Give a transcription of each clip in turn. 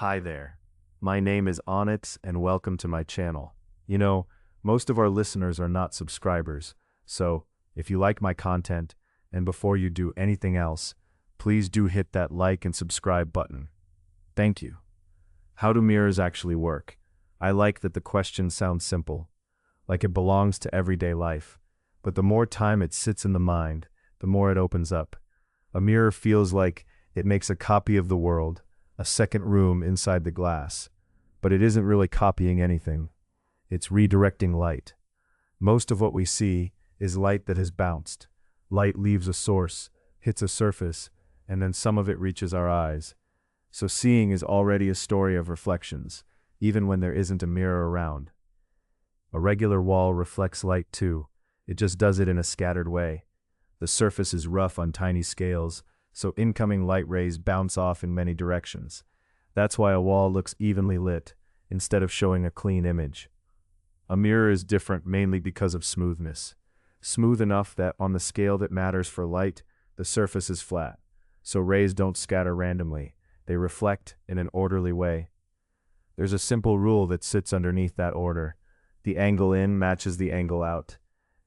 Hi there. My name is Onyx and welcome to my channel. You know, most of our listeners are not subscribers, so if you like my content, and before you do anything else, please do hit that like and subscribe button. Thank you. How do mirrors actually work? I like that the question sounds simple, like it belongs to everyday life, but the more time it sits in the mind, the more it opens up. A mirror feels like it makes a copy of the world, a second room inside the glass. But it isn't really copying anything. It's redirecting light. Most of what we see is light that has bounced. Light leaves a source, hits a surface, and then some of it reaches our eyes. So seeing is already a story of reflections, even when there isn't a mirror around. A regular wall reflects light too. It just does it in a scattered way. The surface is rough on tiny scales, so incoming light rays bounce off in many directions. That's why a wall looks evenly lit, instead of showing a clean image. A mirror is different mainly because of smoothness. Smooth enough that on the scale that matters for light, the surface is flat, so rays don't scatter randomly. They reflect in an orderly way. There's a simple rule that sits underneath that order. The angle in matches the angle out.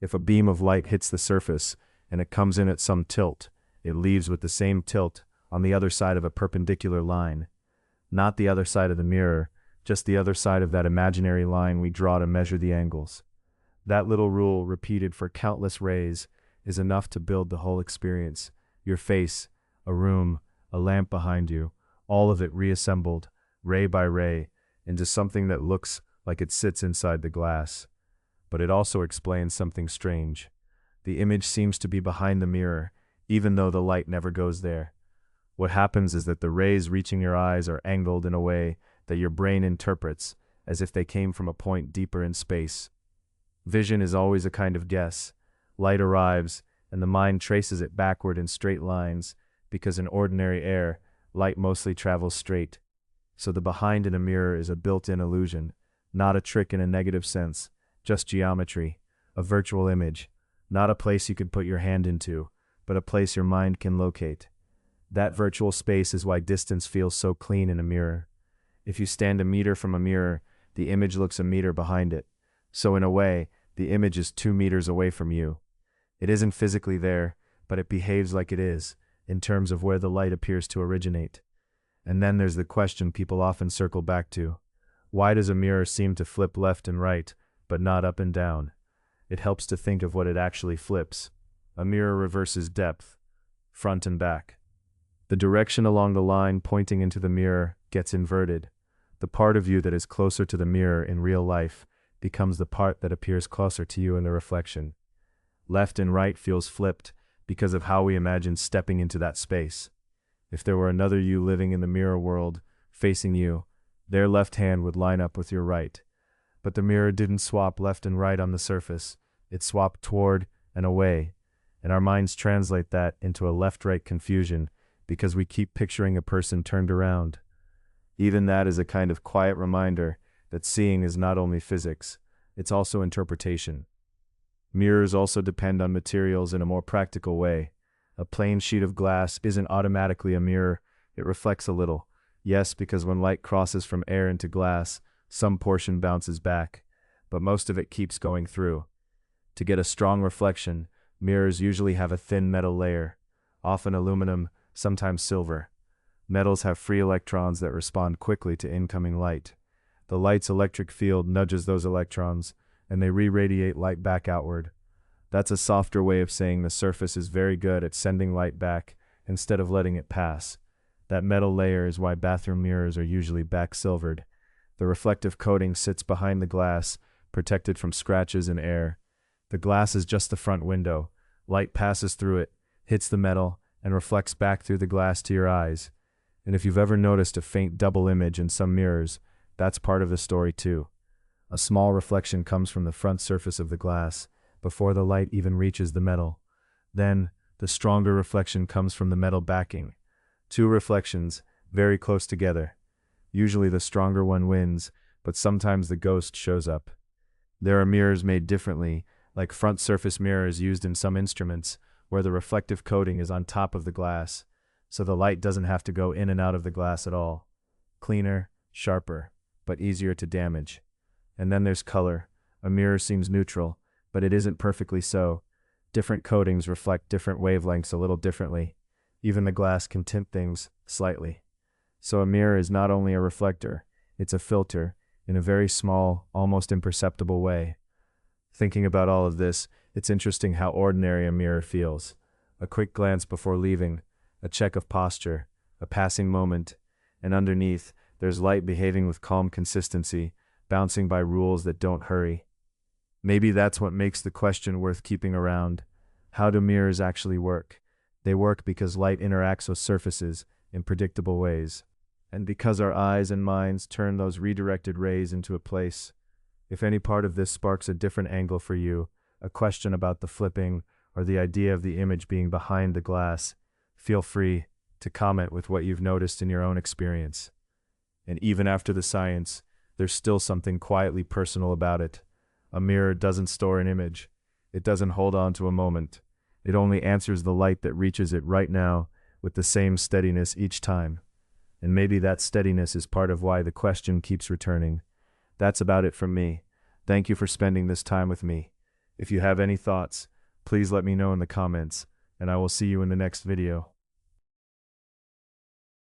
If a beam of light hits the surface, and it comes in at some tilt, it leaves with the same tilt on the other side of a perpendicular line. Not the other side of the mirror, just the other side of that imaginary line we draw to measure the angles. That little rule, repeated for countless rays, is enough to build the whole experience. Your face, a room, a lamp behind you, all of it reassembled, ray by ray, into something that looks like it sits inside the glass. But it also explains something strange. The image seems to be behind the mirror, even though the light never goes there. What happens is that the rays reaching your eyes are angled in a way that your brain interprets as if they came from a point deeper in space. Vision is always a kind of guess. Light arrives, and the mind traces it backward in straight lines, because in ordinary air, light mostly travels straight. So the behind in a mirror is a built-in illusion, not a trick in a negative sense, just geometry, a virtual image, not a place you could put your hand into, but a place your mind can locate. That virtual space is why distance feels so clean in a mirror. If you stand a meter from a mirror, the image looks a meter behind it. So in a way, the image is 2 meters away from you. It isn't physically there, but it behaves like it is, in terms of where the light appears to originate. And then there's the question people often circle back to. Why does a mirror seem to flip left and right, but not up and down? It helps to think of what it actually flips. A mirror reverses depth, front and back. The direction along the line pointing into the mirror gets inverted. The part of you that is closer to the mirror in real life becomes the part that appears closer to you in the reflection. Left and right feels flipped because of how we imagine stepping into that space. If there were another you living in the mirror world, facing you, their left hand would line up with your right. But the mirror didn't swap left and right on the surface. It swapped toward and away. And our minds translate that into a left-right confusion because we keep picturing a person turned around. Even that is a kind of quiet reminder that seeing is not only physics, it's also interpretation. Mirrors also depend on materials in a more practical way. A plain sheet of glass isn't automatically a mirror, it reflects a little. Yes, because when light crosses from air into glass, some portion bounces back, but most of it keeps going through. To get a strong reflection, mirrors usually have a thin metal layer, often aluminum, sometimes silver. Metals have free electrons that respond quickly to incoming light. The light's electric field nudges those electrons, and they re-radiate light back outward. That's a softer way of saying the surface is very good at sending light back instead of letting it pass. That metal layer is why bathroom mirrors are usually back-silvered. The reflective coating sits behind the glass, protected from scratches and air. The glass is just the front window. Light passes through it, hits the metal, and reflects back through the glass to your eyes. And if you've ever noticed a faint double image in some mirrors, that's part of the story too. A small reflection comes from the front surface of the glass, before the light even reaches the metal. Then, the stronger reflection comes from the metal backing. 2 reflections, very close together. Usually the stronger one wins, but sometimes the ghost shows up. There are mirrors made differently, like front surface mirrors used in some instruments, where the reflective coating is on top of the glass, so the light doesn't have to go in and out of the glass at all. cleaner, sharper, but easier to damage. And then there's color. A mirror seems neutral, but it isn't perfectly so. Different coatings reflect different wavelengths a little differently. Even the glass can tint things slightly. So a mirror is not only a reflector, it's a filter, in a very small, almost imperceptible way. Thinking about all of this, it's interesting how ordinary a mirror feels. A quick glance before leaving, a check of posture, a passing moment, and underneath, there's light behaving with calm consistency, bouncing by rules that don't hurry. Maybe that's what makes the question worth keeping around. How do mirrors actually work? They work because light interacts with surfaces in predictable ways, and because our eyes and minds turn those redirected rays into a place. If any part of this sparks a different angle for you, a question about the flipping, or the idea of the image being behind the glass, feel free to comment with what you've noticed in your own experience. And even after the science, there's still something quietly personal about it. A mirror doesn't store an image. It doesn't hold on to a moment. It only answers the light that reaches it right now with the same steadiness each time. And maybe that steadiness is part of why the question keeps returning. That's about it from me. Thank you for spending this time with me. If you have any thoughts, please let me know in the comments, and I will see you in the next video.